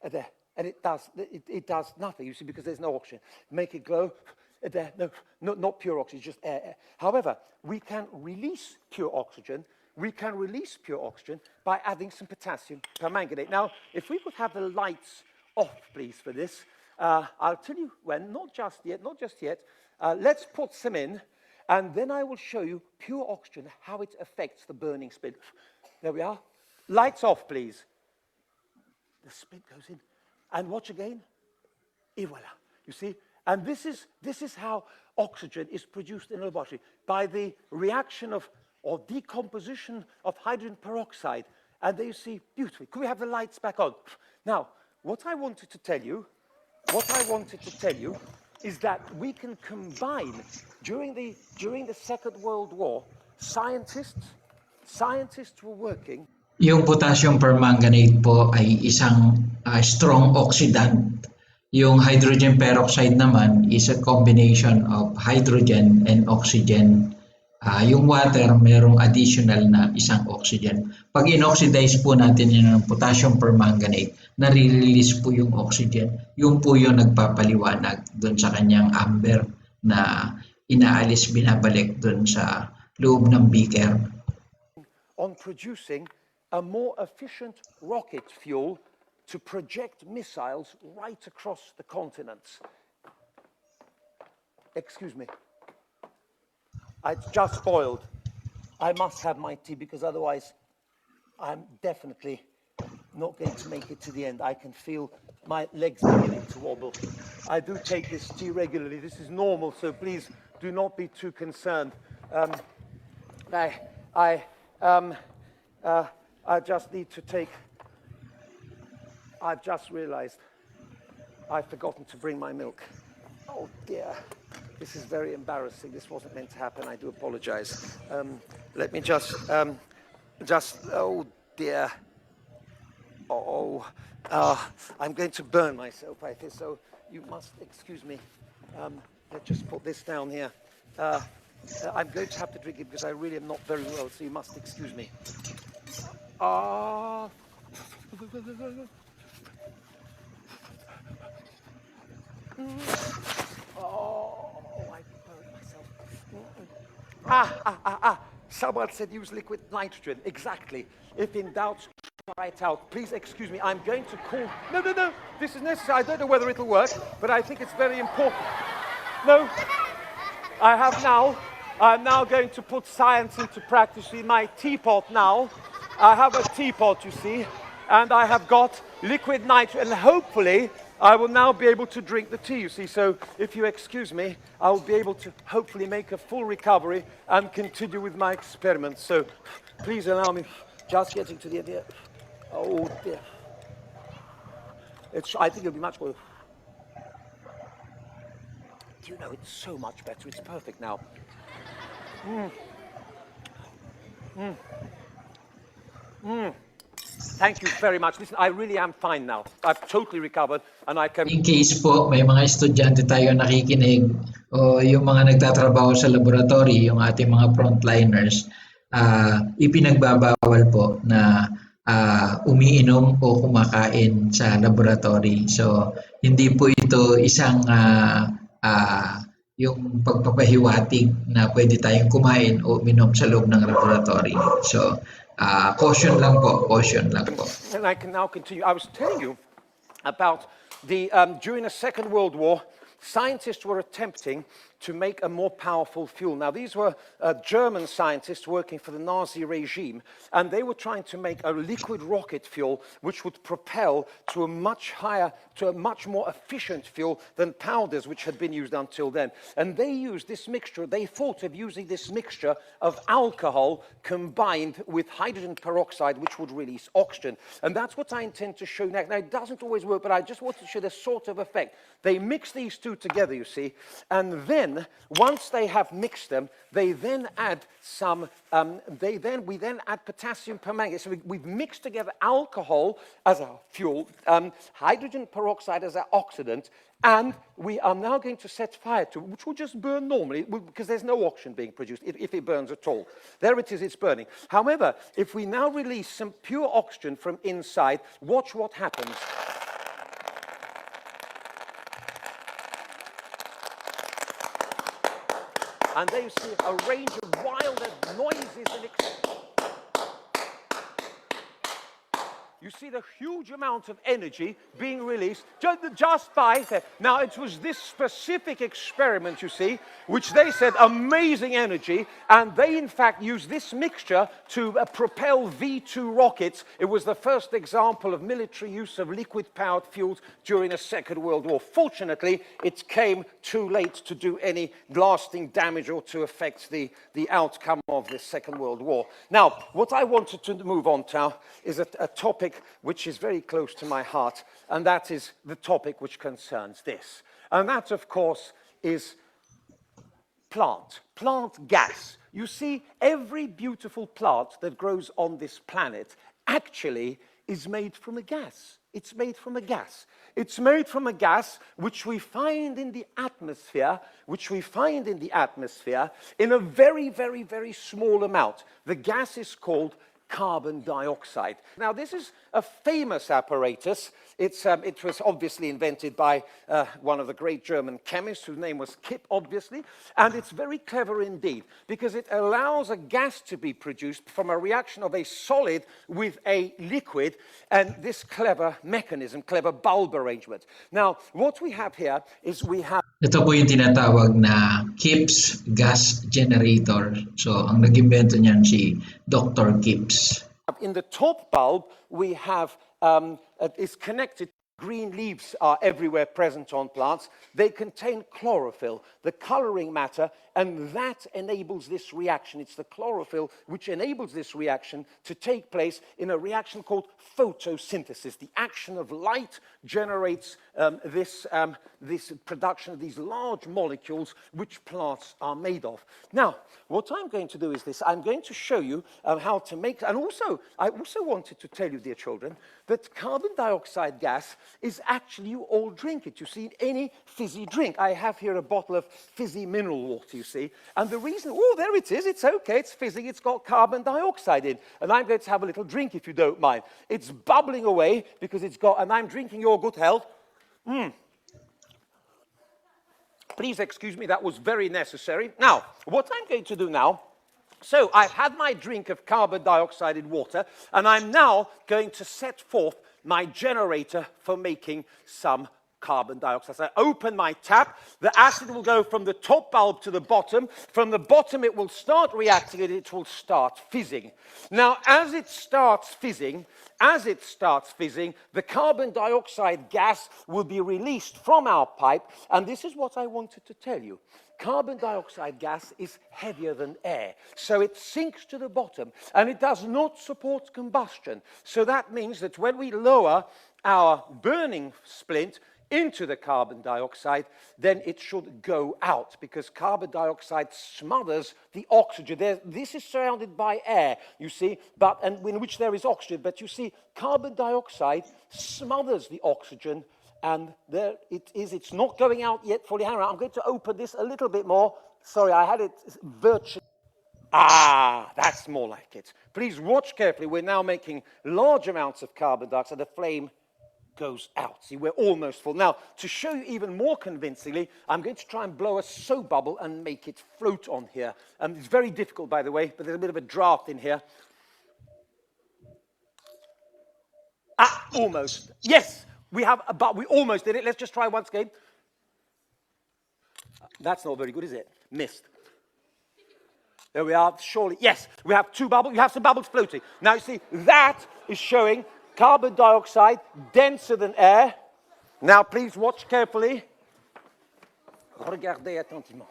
and there. And it does nothing, you see, because there's no oxygen. Make it glow. There, no, not pure oxygen, just air. However, we can release pure oxygen. We can release pure oxygen by adding some potassium permanganate. Now, if we could have the lights off, please, for this, I'll tell you when. Not just yet. Let's put some in, and then I will show you pure oxygen, how it affects the burning splint. There we are. Lights off, please. The splint goes in. And watch again. Et voila. You see? And this is how oxygen is produced in a laboratory, by the reaction of or decomposition of hydrogen peroxide. And there you see beautifully. Could we have the lights back on? Now, what I wanted to tell you is that we can combine during the Second World War, scientists were working. Yung potassium permanganate po ay isang strong oxidant. Yung hydrogen peroxide naman is a combination of hydrogen and oxygen. Yung water, mayroong additional na isang oxygen. Pag inoxidize po natin yun ng potassium permanganate, nare-release po yung oxygen. Yung po yung nagpapaliwanag doon sa kanyang amber na inaalis, binabalik doon sa loob ng beaker. On producing a more efficient rocket fuel to project missiles right across the continents. Excuse me. It's just boiled. I must have my tea because otherwise I'm definitely not going to make it to the end. I can feel my legs beginning to wobble. I do take this tea regularly. This is normal, so please do not be too concerned. I just need to take. I've just realized I've forgotten to bring my milk. Oh dear. This is very embarrassing. This wasn't meant to happen. I do apologize. Let me just, oh dear. I'm going to burn myself, I think, so you must excuse me. Let's just put this down here. I'm going to have to drink it because I really am not very well, so you must excuse me. Oh, I burned myself. Someone said use liquid nitrogen. Exactly. If in doubt, try it out. Please excuse me. I'm going to call. No. This is necessary. I don't know whether it'll work, but I think it's very important. No. I'm now going to put science into practice in my teapot now. I have a teapot, you see, and I have got liquid nitrogen, and hopefully I will now be able to drink the tea, you see. So if you excuse me, I will be able to hopefully make a full recovery and continue with my experiments. So please allow me, just getting to the end here. Oh dear. I think it'll be much more. Do you know, it's so much better. It's perfect now. Thank you very much. Listen, I really am fine now. I've totally recovered and I can... In case po may mga estudyante tayo nakikinig o yung mga nagtatrabaho sa laboratory, yung ating mga frontliners, ipinagbabawal po na umiinom o kumakain sa laboratory. So, hindi po ito isang yung pagpapahiwatig na pwede tayong kumain o uminom sa loob ng laboratory. So, caution lang po. And I can now continue. I was telling you about the during the Second World War, scientists were attempting to make a more powerful fuel. Now, these were German scientists working for the Nazi regime, and they were trying to make a liquid rocket fuel which would propel to a much more efficient fuel than powders, which had been used until then. And they used this mixture, they thought of using this mixture of alcohol combined with hydrogen peroxide, which would release oxygen. And that's what I intend to show next. Now, it doesn't always work, but I just want to show the sort of effect. They mix these two together, you see, and then once they have mixed them, they then add some, we then add potassium permanganate. So we've mixed together alcohol as a fuel, hydrogen peroxide as an oxidant, and we are now going to set fire to it, which will just burn normally, because there's no oxygen being produced, if it burns at all. There it is, it's burning. However, if we now release some pure oxygen from inside, watch what happens. And there you see a range of wild noises and you see the huge amount of energy being released just by... Now, it was this specific experiment, you see, which they said amazing energy, and they, in fact, used this mixture to propel V2 rockets. It was the first example of military use of liquid-powered fuels during the Second World War. Fortunately, it came too late to do any lasting damage or to affect the outcome of the Second World War. Now, what I wanted to move on to now is a topic which is very close to my heart, and that is the topic which concerns this. And that, of course, is plant gas. You see, every beautiful plant that grows on this planet actually is made from a gas. It's made from a gas. It's made from a gas which we find in the atmosphere, in a very, very, very small amount. The gas is called carbon dioxide. Now, this is a famous apparatus. It was obviously invented by one of the great German chemists, whose name was Kipp, obviously, and it's very clever indeed, because it allows a gas to be produced from a reaction of a solid with a liquid, and this clever mechanism, clever bulb arrangement. Now, what we have here is we have... Ito po yung tinatawag na Kipps gas generator. So, ang nag-invento niyan si Dr. Kipps. In the top bulb, we have, is connected. Green leaves are everywhere present on plants. They contain chlorophyll, the coloring matter, and that enables this reaction. It's the chlorophyll which enables this reaction to take place in a reaction called photosynthesis. The action of light generates this production of these large molecules which plants are made of. Now, what I'm going to do is this. I'm going to show you how to make, and also, I also wanted to tell you, dear children, that carbon dioxide gas is actually, you all drink it. You see, in any fizzy drink. I have here a bottle of fizzy mineral water, you see. And the reason, oh, there it is. It's okay. It's fizzy. It's got carbon dioxide in. And I'm going to have a little drink, if you don't mind. It's bubbling away because it's got, and I'm drinking your good health. Please excuse me, that was very necessary. Now, what I'm going to do now, so I've had my drink of carbon dioxide in water, and I'm now going to set forth my generator for making some carbon dioxide. So I open my tap, the acid will go from the top bulb to the bottom. From the bottom, it will start reacting and it will start fizzing. Now, as it starts fizzing, the carbon dioxide gas will be released from our pipe, and this is what I wanted to tell you. Carbon dioxide gas is heavier than air, so it sinks to the bottom, and it does not support combustion. So that means that when we lower our burning splint into the carbon dioxide, then it should go out, because carbon dioxide smothers the oxygen. This is surrounded by air, you see, and in which there is oxygen, but you see, carbon dioxide smothers the oxygen, and there it is. It's not going out yet fully. Hang on, I'm going to open this a little bit more. Sorry, I had it virtually. Ah, that's more like it. Please watch carefully. We're now making large amounts of carbon dioxide. The flame goes out. See, we're almost full. Now, to show you even more convincingly, I'm going to try and blow a soap bubble and make it float on here. It's very difficult, by the way, but there's a bit of a draft in here. Ah, almost. Yes, we almost did it. Let's just try once again. That's not very good, is it? Missed. There we are, surely. Yes, we have two bubbles. You have some bubbles floating. Now, you see, that is showing carbon dioxide denser than air. Now, please watch carefully. Regardez attentivement.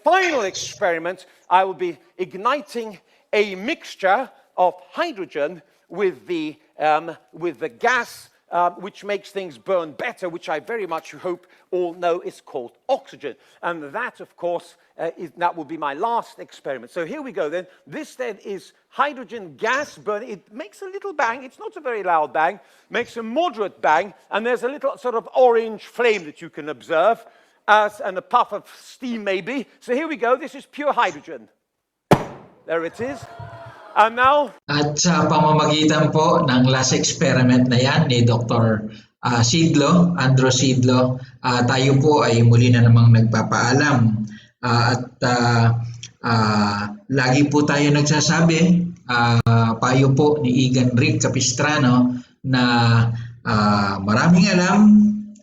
Final experiment, I will be igniting a mixture of hydrogen with the gas which makes things burn better, which I very much hope all know is called oxygen. And that, of course, that will be my last experiment. So here we go then. This then is hydrogen gas burning. It makes a little bang. It's not a very loud bang. Makes a moderate bang. And there's a little sort of orange flame that you can observe, and a puff of steam maybe. So here we go. This is pure hydrogen. There it is. And now, At sa pamamagitan po ng last experiment na yan ni Dr. Andrew Sidlo, tayo po ay muli na namang nagpapaalam. Lagi po tayo nagsasabi, payo po ni Igan Rick Capistrano na maraming alam,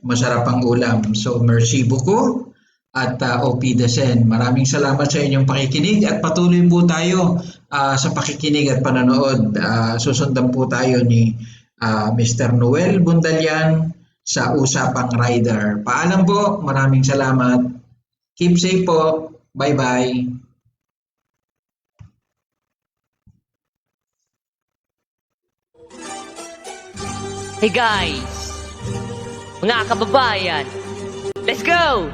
masarap ang ulam. So, merci beaucoup. At Opidasen, maraming salamat sa inyong pakikinig at patuloy po tayo sa pakikinig at panonood. Susundan po tayo ni Mr. Noel Bundalian sa Usapang Rider. Paalam po, maraming salamat. Keep safe po. Bye-bye. Hey guys, mga kababayan, let's go!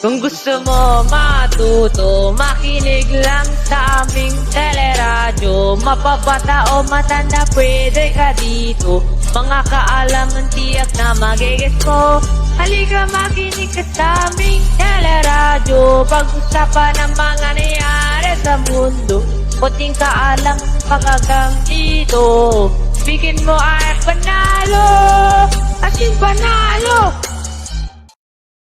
Kung gusto mo matuto, makinig lang sa aming teleradyo. Mapabata o matanda, pwede ka dito. Mga kaalaman tiyak na magigets mo. Halika makinig ka sa aming teleradyo. Pag-usapan ng mga nangyari sa mundo. Kunting kaalam pag-agham dito. Bikin mo ay panalo, as in panalo.